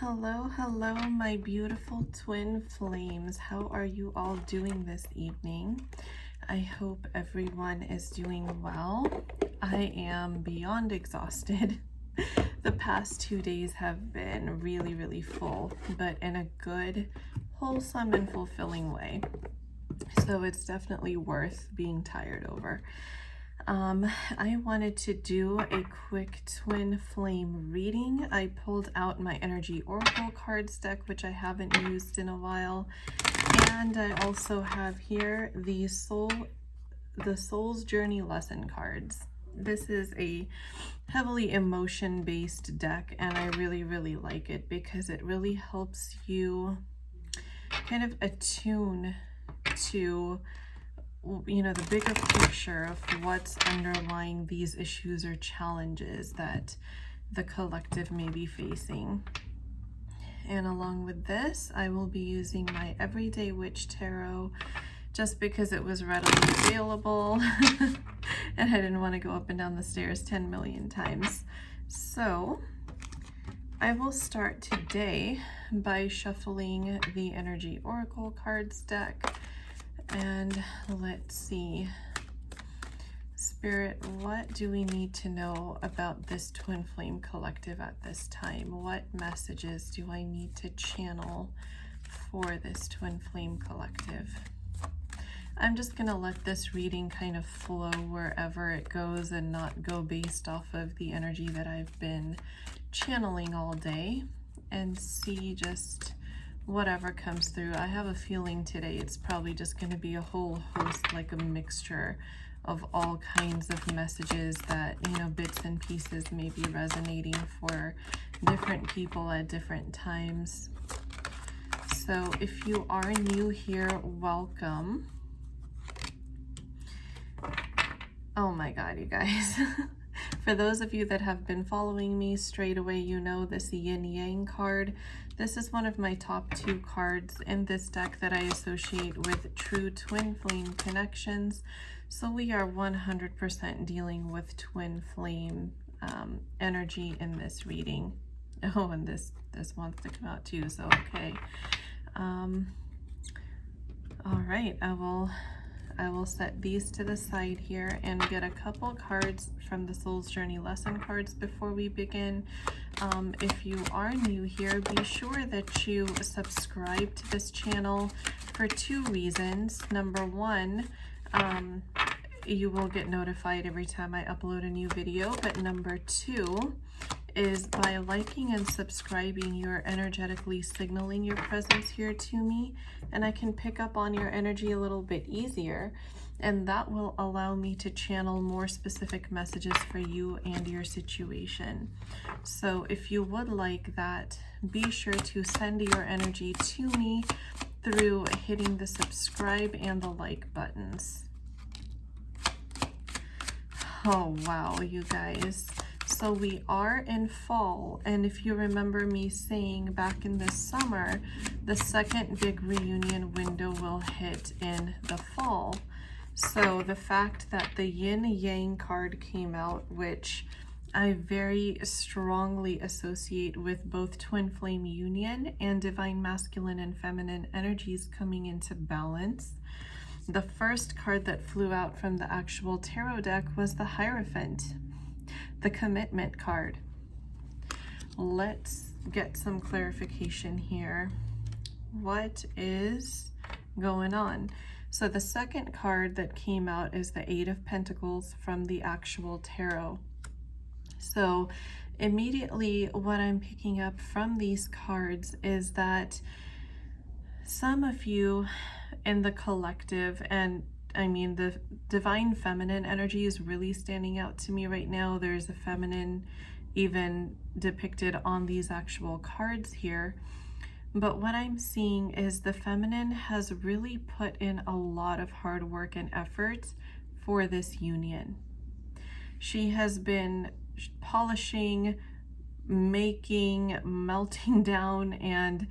Hello, hello, my beautiful twin flames. How are you all doing this evening? I hope everyone is doing well. I am beyond exhausted. The past 2 days have been really full, but in a good, wholesome, and fulfilling way. So it's definitely worth being tired over. I wanted to do a quick twin flame reading. I pulled out my energy oracle cards deck, which I haven't used in a while, and I also have here the soul's journey lesson cards. This is a heavily emotion-based deck, and I really like it because it really helps you kind of attune to the bigger picture of what's underlying these issues or challenges that the collective may be facing. And along with this, I will be using my Everyday Witch Tarot just because it was readily available and I didn't want to go up and down the stairs 10 million times. So I will start today by shuffling the Energy Oracle cards deck. And let's see, Spirit, what do we need to know about this twin flame collective at this time? What messages do I need to channel for this twin flame collective? I'm just going to let this reading kind of flow wherever it goes and not go based off of the energy that I've been channeling all day, and see just whatever comes through. I have a feeling today it's probably just going to be a whole host, like a mixture of all kinds of messages that, bits and pieces may be resonating for different people at different times. So if you are new here, welcome. Oh my God, you guys. For those of you that have been following me straight away, you know this Yin Yang card. This is one of my top 2 cards in this deck that I associate with true twin flame connections. So we are 100% dealing with twin flame energy in this reading. Oh, and this wants to come out too, so okay. All right, I will set these to the side here and get a couple cards from the Soul's Journey lesson cards before we begin. If you are new here, be sure that you subscribe to this channel for 2 reasons. Number 1, you will get notified every time I upload a new video, but number 2 is by liking and subscribing, you're energetically signaling your presence here to me, and I can pick up on your energy a little bit easier, and that will allow me to channel more specific messages for you and your situation. So if you would like that, be sure to send your energy to me through hitting the subscribe and the like buttons. Oh wow, you guys. So we are in fall, and if you remember me saying back in the summer, the second big reunion window will hit in the fall. So the fact that the Yin Yang card came out, which I very strongly associate with both twin flame union and divine masculine and feminine energies coming into balance. The first card that flew out from the actual tarot deck was the Hierophant, the commitment card. Let's get some clarification here. What is going on? So the second card that came out is the 8 of Pentacles from the actual tarot. So immediately what I'm picking up from these cards is that some of you in the collective, and I mean, the divine feminine energy is really standing out to me right now. There's a feminine even depicted on these actual cards here. But what I'm seeing is the feminine has really put in a lot of hard work and effort for this union. She has been polishing, making, melting down, and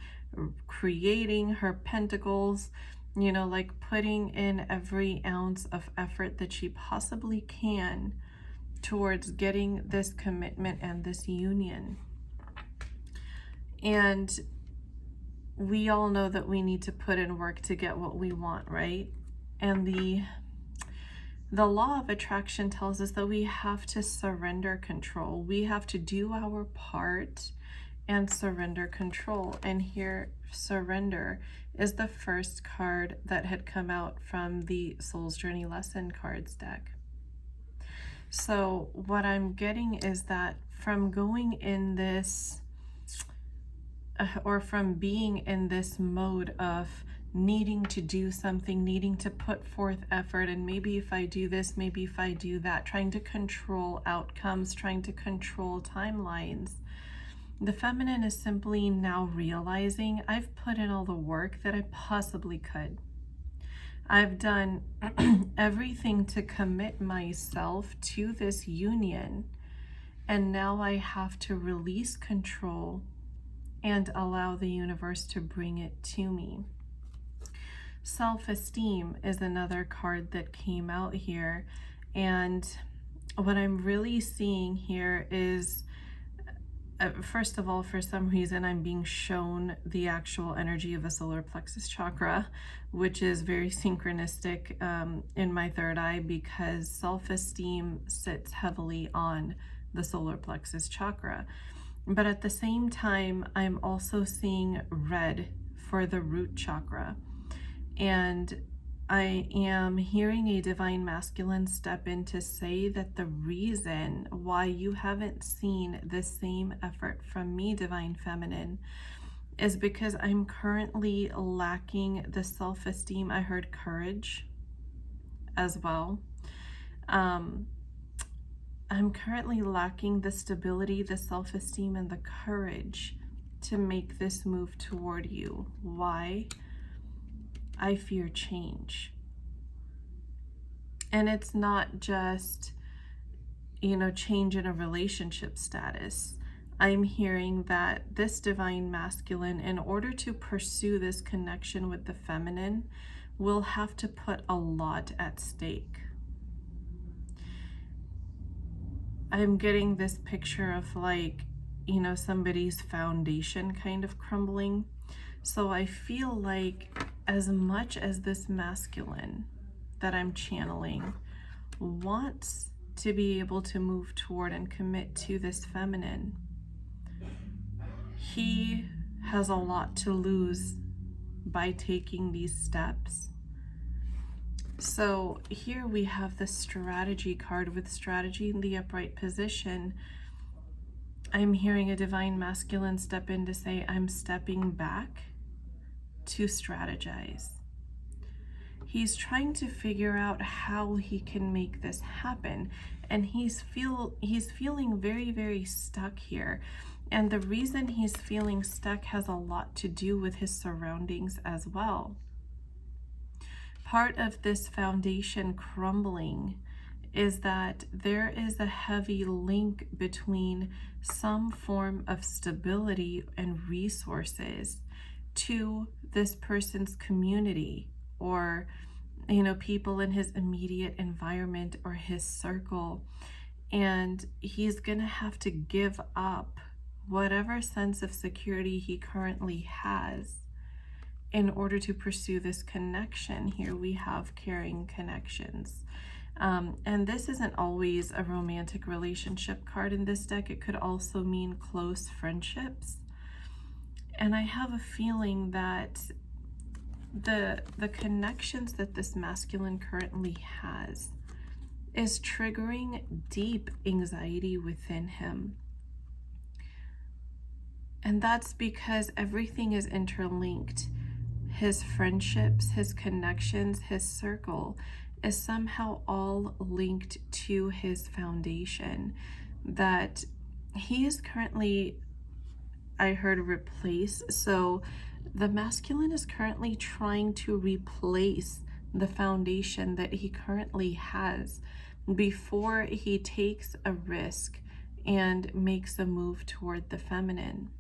creating her pentacles, like putting in every ounce of effort that she possibly can towards getting this commitment and this union. And we all know that we need to put in work to get what we want, right? And the law of attraction tells us that we have to surrender control. We have to do our part and surrender control. And here, surrender is the first card that had come out from the Soul's Journey Lesson Cards deck. So what I'm getting is that from going in this, or from being in this mode of needing to do something, needing to put forth effort, and maybe if I do this, maybe if I do that, trying to control outcomes, trying to control timelines, the feminine is simply now realizing I've put in all the work that I possibly could. I've done everything to commit myself to this union, and now I have to release control and allow the universe to bring it to me. Self-esteem is another card that came out here, and what I'm really seeing here is, first of all, for some reason I'm being shown the actual energy of a solar plexus chakra, which is very synchronistic in my third eye, because self-esteem sits heavily on the solar plexus chakra. But at the same time, I'm also seeing red for the root chakra. And I am hearing a divine masculine step in to say that the reason why you haven't seen the same effort from me, divine feminine, is because I'm currently lacking the self-esteem. I heard courage as well. I'm currently lacking the stability, the self-esteem, and the courage to make this move toward you. Why? I fear change. And it's not just, change in a relationship status. I'm hearing that this divine masculine, in order to pursue this connection with the feminine, will have to put a lot at stake. I'm getting this picture of somebody's foundation kind of crumbling. So I feel like as much as this masculine that I'm channeling wants to be able to move toward and commit to this feminine, he has a lot to lose by taking these steps. So here we have the strategy card. With strategy in the upright position, I'm hearing a divine masculine step in to say, I'm stepping back to strategize. He's trying to figure out how he can make this happen, and he's feeling very, very stuck here. And the reason he's feeling stuck has a lot to do with his surroundings as well. Part of this foundation crumbling is that there is a heavy link between some form of stability and resources to this person's community, or people in his immediate environment or his circle, and he's gonna have to give up whatever sense of security he currently has in order to pursue this connection. Here we have caring connections. And this isn't always a romantic relationship card in this deck. It could also mean close friendships. And I have a feeling that the connections that this masculine currently has is triggering deep anxiety within him. And that's because everything is interlinked. His friendships, his connections, his circle is somehow all linked to his foundation that he is currently, I heard, replace. So the masculine is currently trying to replace the foundation that he currently has before he takes a risk and makes a move toward the feminine.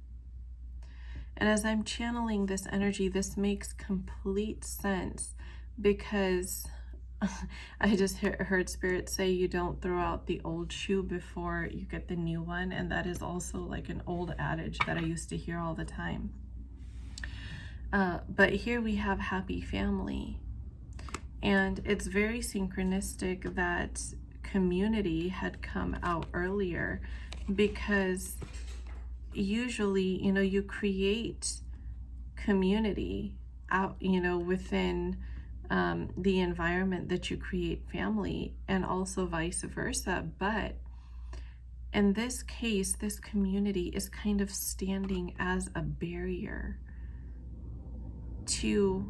And as I'm channeling this energy, this makes complete sense, because I just heard Spirit say you don't throw out the old shoe before you get the new one, and that is also like an old adage that I used to hear all the time. But here we have happy family, and it's very synchronistic that community had come out earlier, because usually, you create community out, within the environment that you create family, and also vice versa. But in this case, this community is kind of standing as a barrier to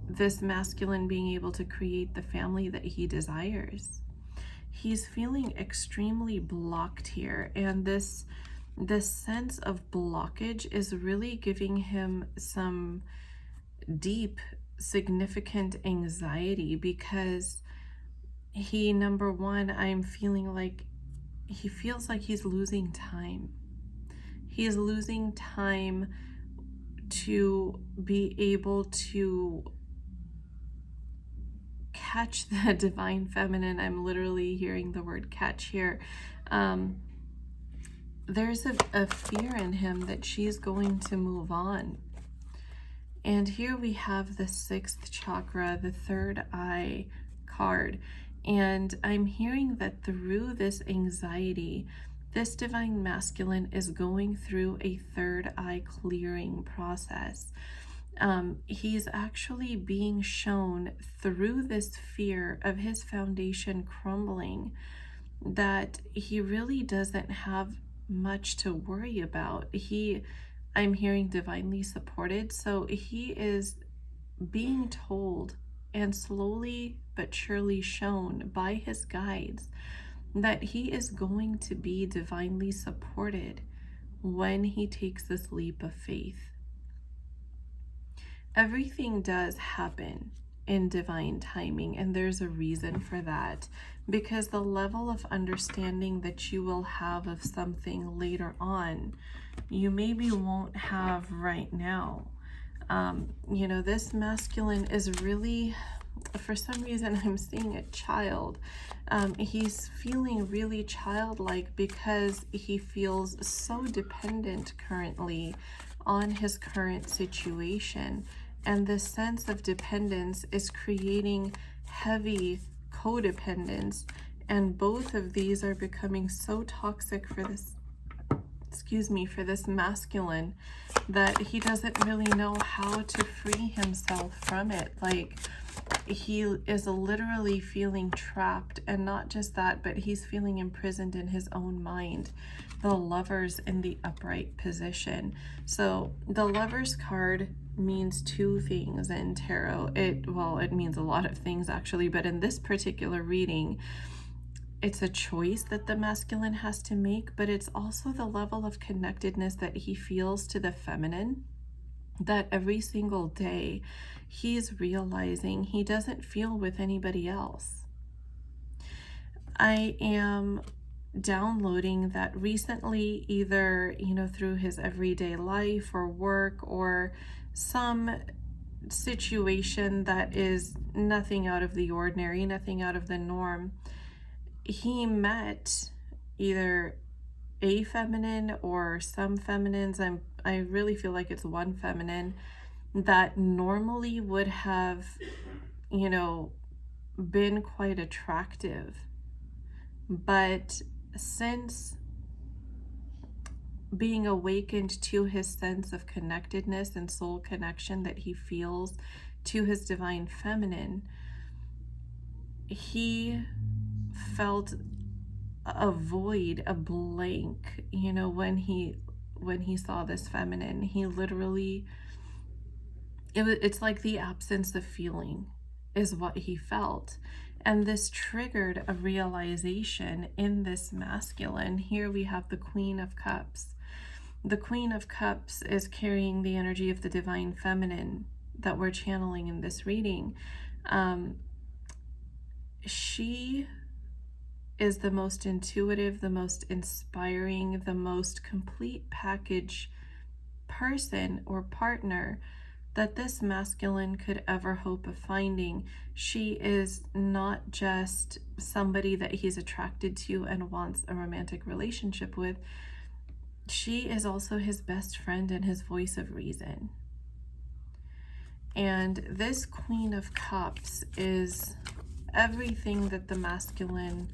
this masculine being able to create the family that he desires. He's feeling extremely blocked here, and this sense of blockage is really giving him some deep, significant anxiety, because he, number one, I'm feeling like he feels like he's losing time. He's losing time to be able to catch the divine feminine. I'm literally hearing the word catch here. There's a fear in him that she's going to move on. And here we have the 6th chakra, the 3rd eye card. And I'm hearing that through this anxiety, this divine masculine is going through a 3rd eye clearing process. He's actually being shown through this fear of his foundation crumbling that he really doesn't have much to worry about. I'm hearing divinely supported, so he is being told and slowly but surely shown by his guides that he is going to be divinely supported when he takes this leap of faith. Everything does happen in divine timing, and there's a reason for that, because the level of understanding that you will have of something later on, you maybe won't have right now. This masculine is really, for some reason, I'm seeing a child. He's feeling really childlike because he feels so dependent currently on his current situation. And this sense of dependence is creating heavy codependence. And both of these are becoming so toxic for this, for this masculine, that he doesn't really know how to free himself from it. Like, he is literally feeling trapped, and not just that, but he's feeling imprisoned in his own mind. The Lovers in the upright position. So the Lovers card means 2 things in tarot. It means a lot of things actually, but in this particular reading, it's a choice that the masculine has to make, but it's also the level of connectedness that he feels to the feminine, that every single day he's realizing he doesn't feel with anybody else. I am downloading that recently, either through his everyday life or work, or some situation that is nothing out of the ordinary, nothing out of the norm. He met either a feminine or some feminines. I really feel like it's one feminine that normally would have been quite attractive, but since being awakened to his sense of connectedness and soul connection that he feels to his divine feminine, he felt a void, a blank, when he saw this feminine. He literally, it's like the absence of feeling is what he felt. And this triggered a realization in this masculine. Here we have the Queen of Cups. The Queen of Cups is carrying the energy of the divine feminine that we're channeling in this reading. She is the most intuitive, the most inspiring, the most complete package person or partner that this masculine could ever hope of finding. She is not just somebody that he's attracted to and wants a romantic relationship with. She is also his best friend and his voice of reason. And this Queen of Cups is everything that the masculine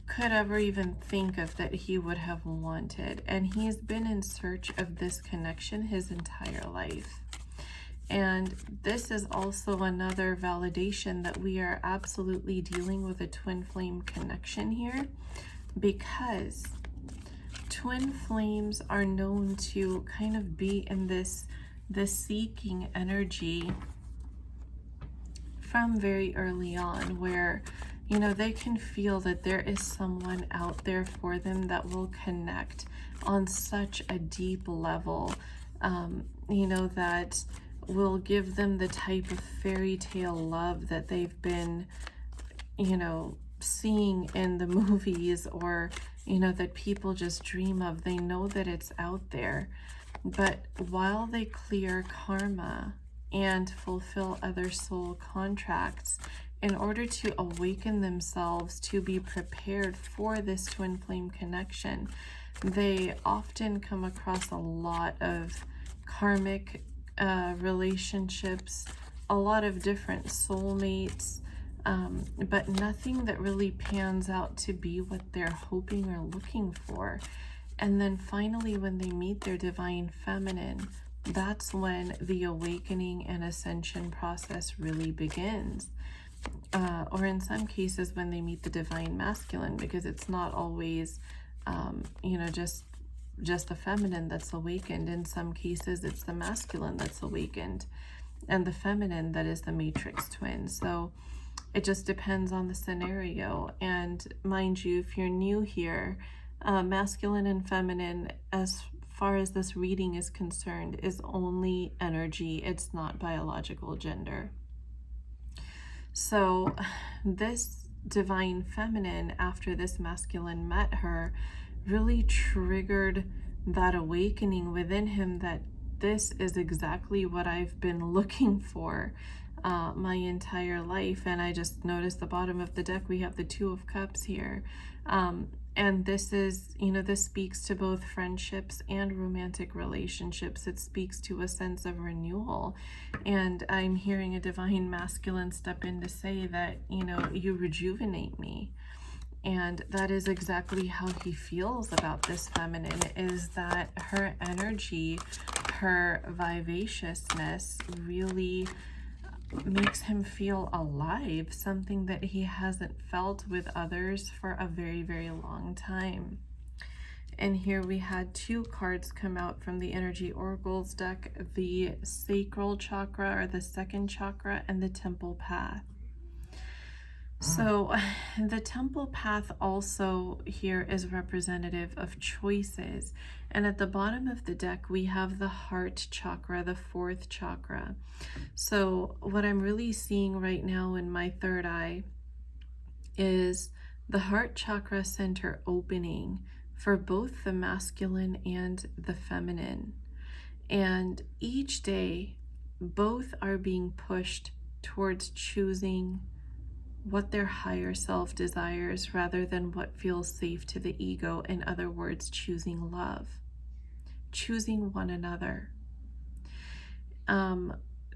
could ever even think of that he would have wanted. And he's been in search of this connection his entire life. And this is also another validation that we are absolutely dealing with a twin flame connection here, because twin flames are known to kind of be in this seeking energy from very early on, where they can feel that there is someone out there for them that will connect on such a deep level, that will give them the type of fairy tale love that they've been seeing in the movies, or that people just dream of. They know that it's out there. But while they clear karma and fulfill other soul contracts, in order to awaken themselves to be prepared for this twin flame connection, they often come across a lot of karmic relationships, a lot of different soulmates, but nothing that really pans out to be what they're hoping or looking for. And then finally, when they meet their divine feminine, that's when the awakening and ascension process really begins. Or in some cases, when they meet the divine masculine, because it's not always, just the feminine that's awakened. In some cases, it's the masculine that's awakened, and the feminine that is the matrix twin. So it just depends on the scenario. And mind you, if you're new here, masculine and feminine, as far as this reading is concerned, is only energy. It's not biological gender. So this divine feminine, after this masculine met her, really triggered that awakening within him that this is exactly what I've been looking for my entire life. And I just noticed the bottom of the deck, we have the Two of Cups here. And this is, this speaks to both friendships and romantic relationships. It speaks to a sense of renewal. And I'm hearing a divine masculine step in to say that, you rejuvenate me. And that is exactly how he feels about this feminine, is that her energy, her vivaciousness really makes him feel alive, something that he hasn't felt with others for a very, very long time. And here we had two cards come out from the Energy Oracles deck, the Sacral Chakra, or the second chakra, and the Temple Path. So the Temple Path also here is representative of choices. And at the bottom of the deck, we have the Heart Chakra, the fourth chakra. So what I'm really seeing right now in my third eye is the Heart Chakra center opening for both the masculine and the feminine. And each day, both are being pushed towards choosing what their higher self desires rather than what feels safe to the ego. In other words, choosing love, choosing one another.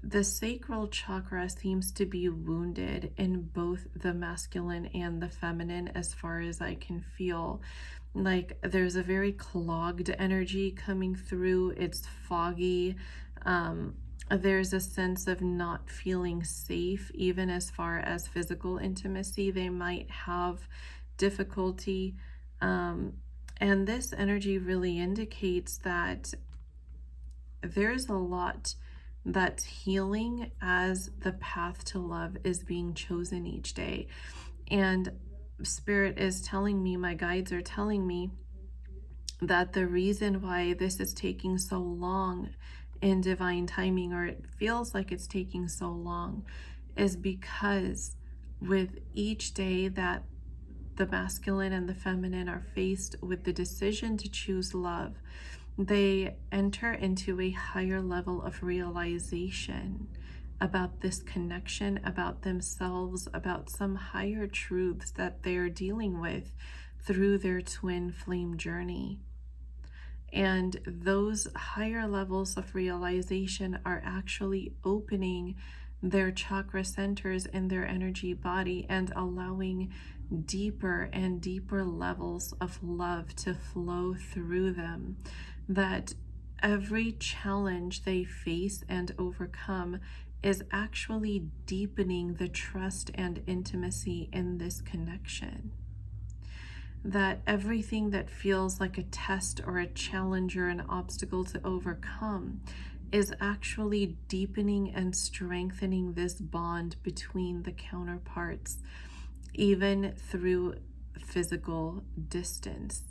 The sacral chakra seems to be wounded in both the masculine and the feminine, as far as I can feel. Like there's a very clogged energy coming through. It's foggy. There's a sense of not feeling safe, even as far as physical intimacy. They might have difficulty. And this energy really indicates that there's a lot that's healing as the path to love is being chosen each day. And Spirit is telling me, my guides are telling me, that the reason why this is taking so long in divine timing, or it feels like it's taking so long, is because with each day that the masculine and the feminine are faced with the decision to choose love, They enter into a higher level of realization about this connection, about themselves, about some higher truths that they're dealing with through their twin flame journey. And those higher levels of realization are actually opening their chakra centers in their energy body and allowing deeper and deeper levels of love to flow through them. That every challenge they face and overcome is actually deepening the trust and intimacy in this connection. That everything that feels like a test or a challenge or an obstacle to overcome is actually deepening and strengthening this bond between the counterparts, even through physical distance.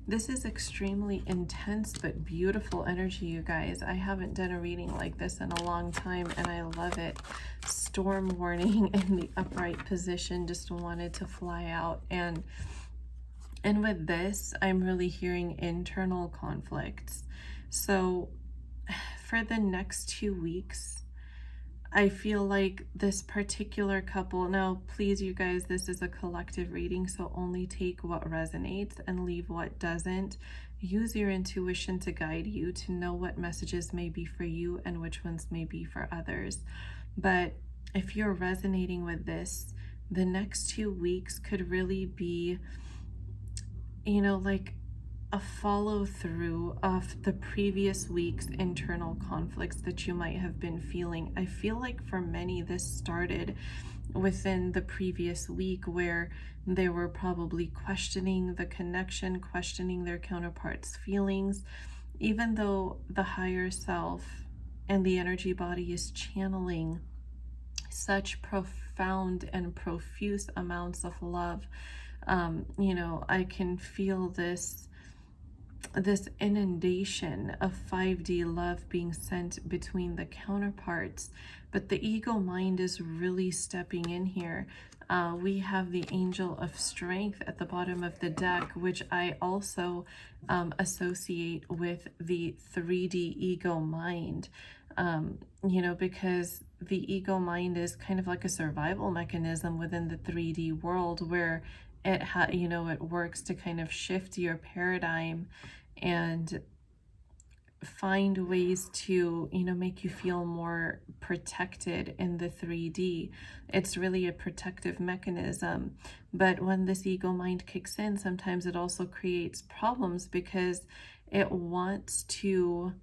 This is extremely intense but beautiful energy, you guys. I haven't done a reading like this in a long time, and I love it. Storm warning in the upright position, just wanted to fly out. And with this, I'm really hearing internal conflicts. So for the next 2 weeks, I feel like this particular couple, now please you guys, this is a collective reading, so only take what resonates and leave what doesn't. Use your intuition to guide you to know what messages may be for you and which ones may be for others. But if you're resonating with this, the next 2 weeks could really be, you know, like a follow through of the previous week's internal conflicts that you might have been feeling. I feel like for many, this started within the previous week, where they were probably questioning the connection, questioning their counterparts' feelings, even though the higher self and the energy body is channeling such profound and profuse amounts of love. You know, I can feel this inundation of 5D love being sent between the counterparts, but the ego mind is really stepping in here. We have the Angel of Strength at the bottom of the deck, which I also associate with the 3D ego mind, you know, because the ego mind is kind of like a survival mechanism within the 3D world, where it you know, it works to kind of shift your paradigm and find ways to, you know, make you feel more protected in the 3D. It's really a protective mechanism. But when this ego mind kicks in, sometimes it also creates problems because it wants to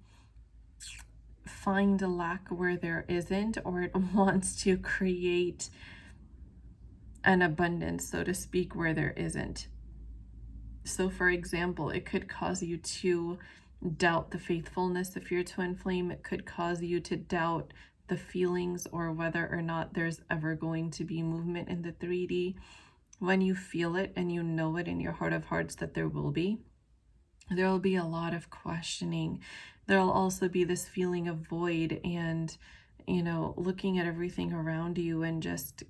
find a lack where there isn't, or it wants to create an abundance, so to speak, where there isn't. So for example, it could cause you to doubt the faithfulness of your twin flame. It could cause you to doubt the feelings or whether or not there's ever going to be movement in the 3D. When you feel it and you know it in your heart of hearts that there will be a lot of questioning. There'll also be this feeling of void and, you know, looking at everything around you and just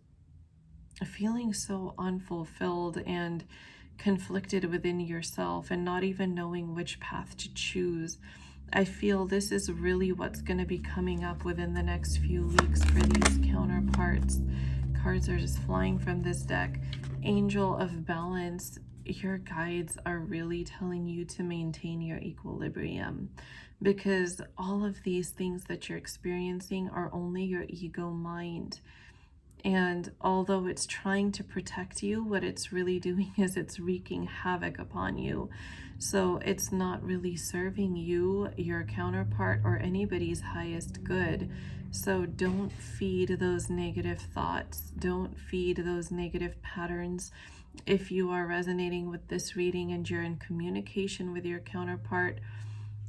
feeling so unfulfilled and conflicted within yourself and not even knowing which path to choose. I feel this is really what's going to be coming up within the next few weeks for these counterparts. Cards are just flying from this deck. Angel of Balance, your guides are really telling you to maintain your equilibrium, because all of these things that you're experiencing are only your ego mind. And although it's trying to protect you, what it's really doing is it's wreaking havoc upon you. So it's not really serving you, your counterpart, or anybody's highest good. So don't feed those negative thoughts. Don't feed those negative patterns. If you are resonating with this reading and you're in communication with your counterpart,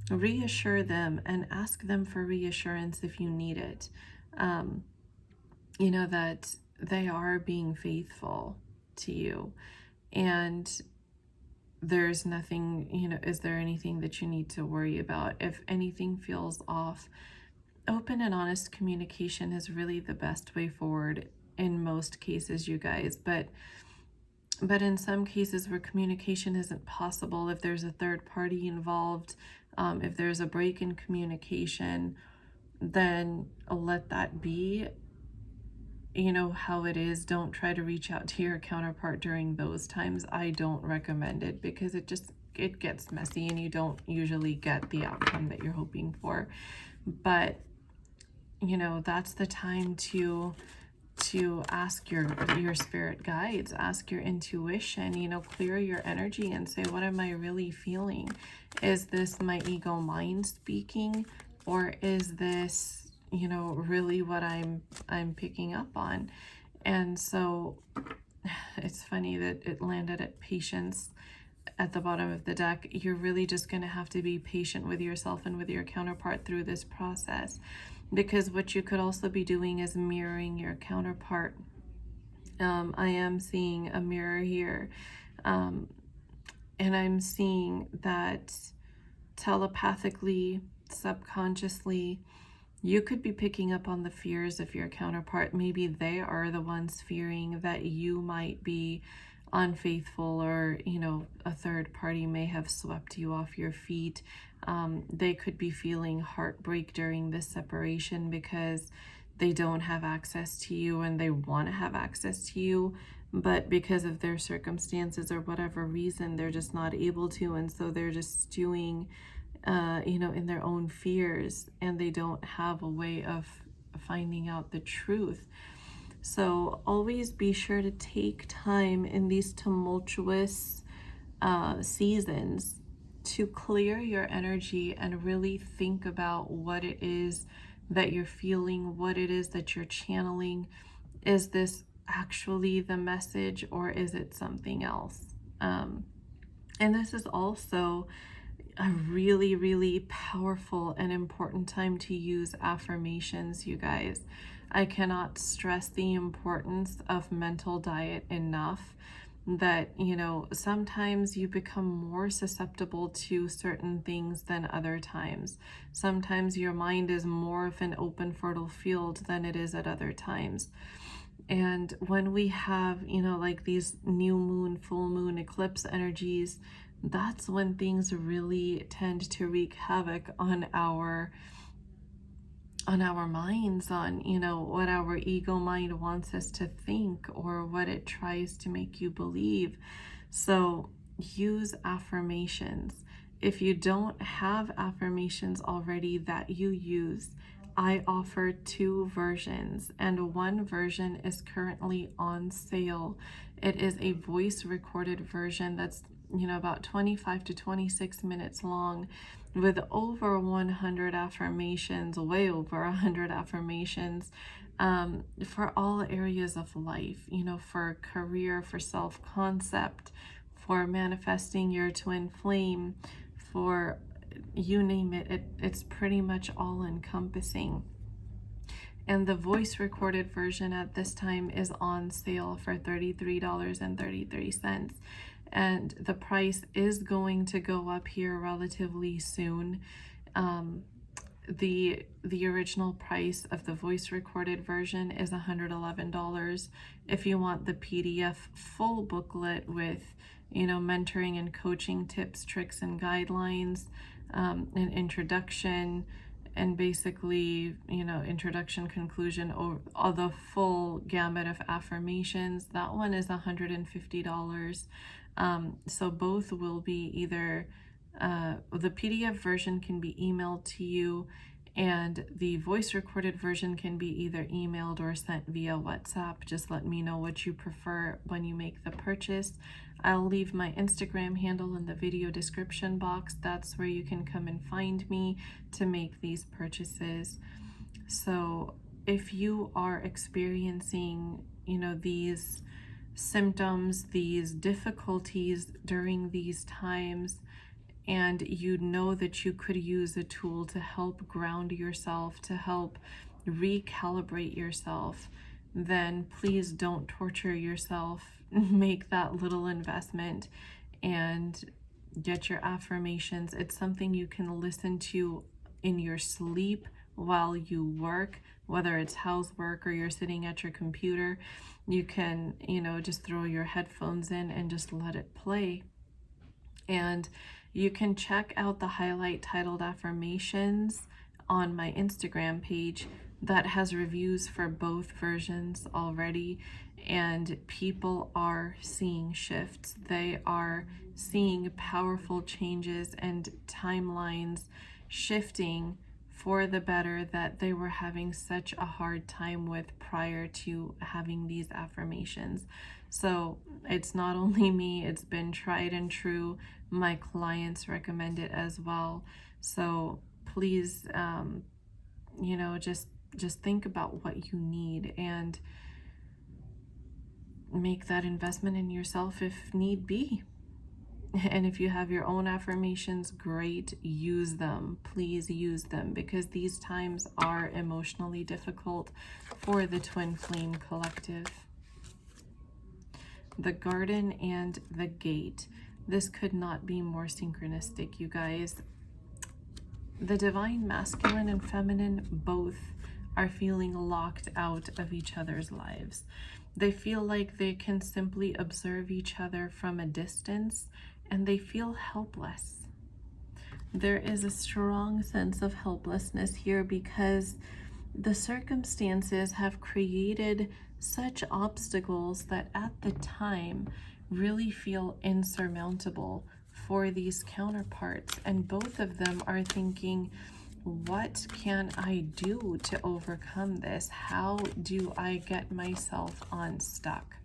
reassure them and ask them for reassurance if you need it. You know, that they are being faithful to you, and there's nothing, you know, is there anything that you need to worry about? If anything feels off, open and honest communication is really the best way forward in most cases, you guys. But But in some cases where communication isn't possible, if there's a third party involved, if there's a break in communication, then let that be, how it is. Don't try to reach out to your counterpart during those times. I don't recommend it because it gets messy and you don't usually get the outcome that you're hoping for. But that's the time to ask your spirit guides, ask your intuition, clear your energy and say, what am I really feeling? Is this my ego mind speaking, or is this really what I'm picking up on? And so it's funny that it landed at patience at the bottom of the deck. You're really just going to have to be patient with yourself and with your counterpart through this process, because what you could also be doing is mirroring your counterpart. I am seeing a mirror here, and I'm seeing that telepathically, subconsciously, you could be picking up on the fears of your counterpart. Maybe they are the ones fearing that you might be unfaithful, or a third party may have swept you off your feet. They could be feeling heartbreak during this separation because they don't have access to you and they want to have access to you, but because of their circumstances or whatever reason, they're just not able to, and so they're just stewing in their own fears, and they don't have a way of finding out the truth. So always be sure to take time in these tumultuous seasons to clear your energy and really think about what it is that you're feeling, what it is that you're channeling. Is this actually the message, or is it something else? And this is also a really, really powerful and important time to use affirmations, you guys. I cannot stress the importance of mental diet enough. That sometimes you become more susceptible to certain things than other times. Sometimes your mind is more of an open, fertile field than it is at other times. And when we have like these new moon, full moon, eclipse energies, that's when things really tend to wreak havoc on our minds, on what our ego mind wants us to think, or what it tries to make you believe. So use affirmations. If you don't have affirmations already that you use, I offer 2 versions, and one version is currently on sale. It is a voice recorded version that's about 25 to 26 minutes long, with over 100 affirmations, way over 100 affirmations, for all areas of life, for career, for self-concept, for manifesting your twin flame, for you name it. It's pretty much all encompassing. And the voice recorded version at this time is on sale for $33.33. And the price is going to go up here relatively soon. The original price of the voice recorded version is $111. If you want the PDF full booklet with mentoring and coaching tips, tricks, and guidelines, an introduction, and basically introduction, conclusion, or the full gamut of affirmations, that one is $150. So both will be either the PDF version can be emailed to you, and the voice recorded version can be either emailed or sent via WhatsApp. Just let me know what you prefer when you make the purchase. I'll leave my Instagram handle in the video description box. That's where you can come and find me to make these purchases. So if you are experiencing these symptoms, these difficulties during these times, and you know that you could use a tool to help ground yourself, to help recalibrate yourself, then please don't torture yourself. Make that little investment and get your affirmations. It's something you can listen to in your sleep while you work, whether it's housework or you're sitting at your computer. You can, just throw your headphones in and just let it play. And you can check out the highlight titled Affirmations on my Instagram page that has reviews for both versions already. And people are seeing shifts. They are seeing powerful changes and timelines shifting for the better that they were having such a hard time with prior to having these affirmations. So it's not only me, it's been tried and true. My clients recommend it as well. So please, just think about what you need and make that investment in yourself if need be. And if you have your own affirmations, great, use them. Please use them, because these times are emotionally difficult for the Twin Flame Collective. The Garden and the Gate. This could not be more synchronistic, you guys. The Divine Masculine and Feminine both are feeling locked out of each other's lives. They feel like they can simply observe each other from a distance, and they feel helpless. There is a strong sense of helplessness here because the circumstances have created such obstacles that at the time really feel insurmountable for these counterparts. And both of them are thinking, what can I do to overcome this? How do I get myself unstuck?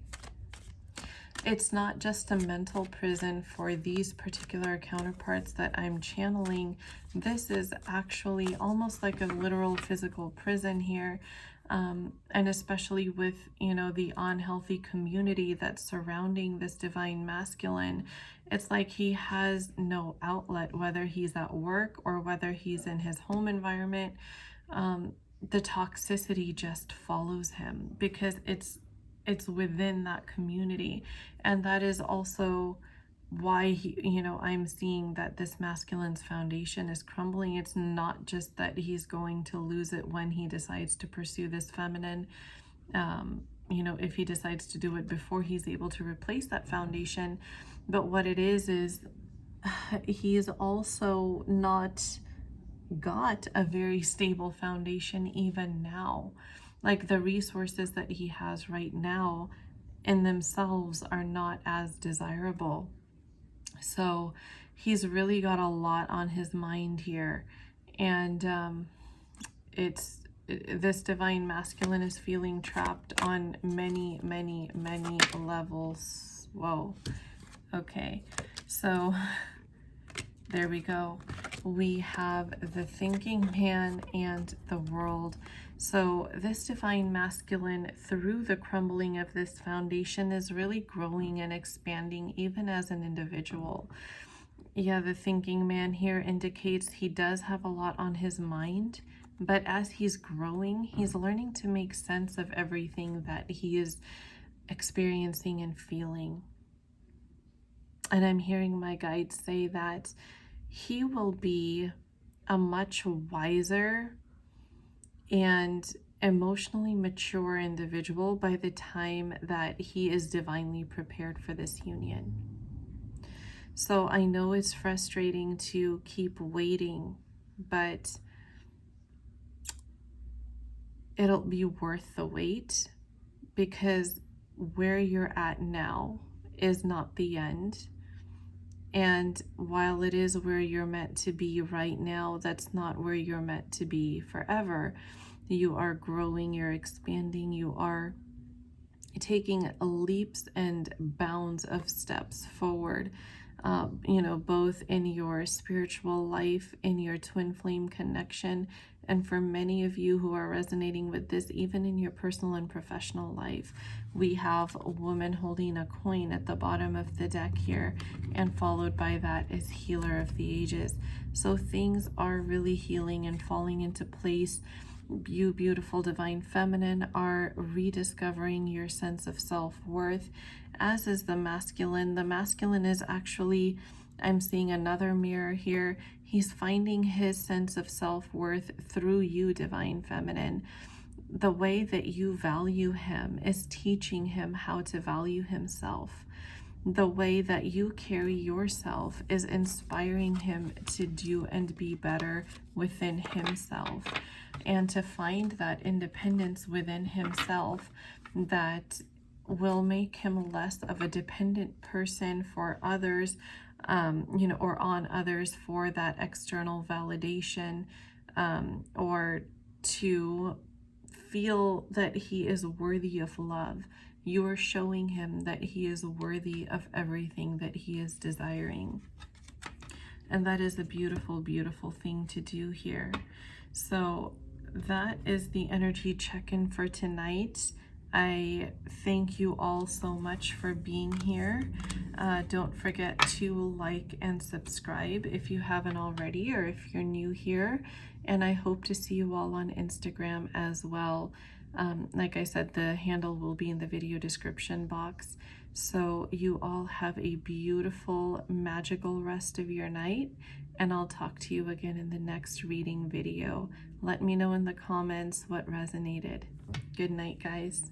It's not just a mental prison for these particular counterparts that I'm channeling. This is actually almost like a literal physical prison here. And especially with, the unhealthy community that's surrounding this Divine Masculine, it's like he has no outlet, whether he's at work or whether he's in his home environment. The toxicity just follows him because it's within that community. And that is also why I'm seeing that this masculine's foundation is crumbling. It's not just that he's going to lose it when he decides to pursue this feminine, if he decides to do it before he's able to replace that foundation. But what it is he's also not got a very stable foundation even now. Like, the resources that he has right now in themselves are not as desirable. So he's really got a lot on his mind here. And this Divine Masculine is feeling trapped on many, many, many levels. Whoa. Okay. So there we go. We have the Thinking Man and the World. So this Divine Masculine, through the crumbling of this foundation, is really growing and expanding even as an individual. Yeah, the Thinking Man here indicates he does have a lot on his mind, but as he's growing, he's learning to make sense of everything that he is experiencing and feeling. And I'm hearing my guides say that he will be a much wiser and emotionally mature individual by the time that he is divinely prepared for this union. So I know it's frustrating to keep waiting, but it'll be worth the wait, because where you're at now is not the end. And while it is where you're meant to be right now, that's not where you're meant to be forever. You are growing, you're expanding, you are taking leaps and bounds of steps forward, both in your spiritual life, in your twin flame connection, and for many of you who are resonating with this, even in your personal and professional life. We have a woman holding a coin at the bottom of the deck here, and followed by that is Healer of the Ages. So things are really healing and falling into place. You beautiful Divine Feminine are rediscovering your sense of self-worth, as is the Masculine. The Masculine is actually I'm seeing another mirror here. He's finding his sense of self-worth through you, Divine Feminine. The way that you value him is teaching him how to value himself. The way that you carry yourself is inspiring him to do and be better within himself, and to find that independence within himself that will make him less of a dependent person for others, or on others for that external validation, or to feel that he is worthy of love. You are showing him that he is worthy of everything that he is desiring. And that is a beautiful, beautiful thing to do here. So that is the energy check-in for tonight. I thank you all so much for being here. Don't forget to like and subscribe if you haven't already, or if you're new here. And I hope to see you all on Instagram as well. Like I said, the handle will be in the video description box. So you all have a beautiful, magical rest of your night, and I'll talk to you again in the next reading video. Let me know in the comments what resonated. Good night, guys.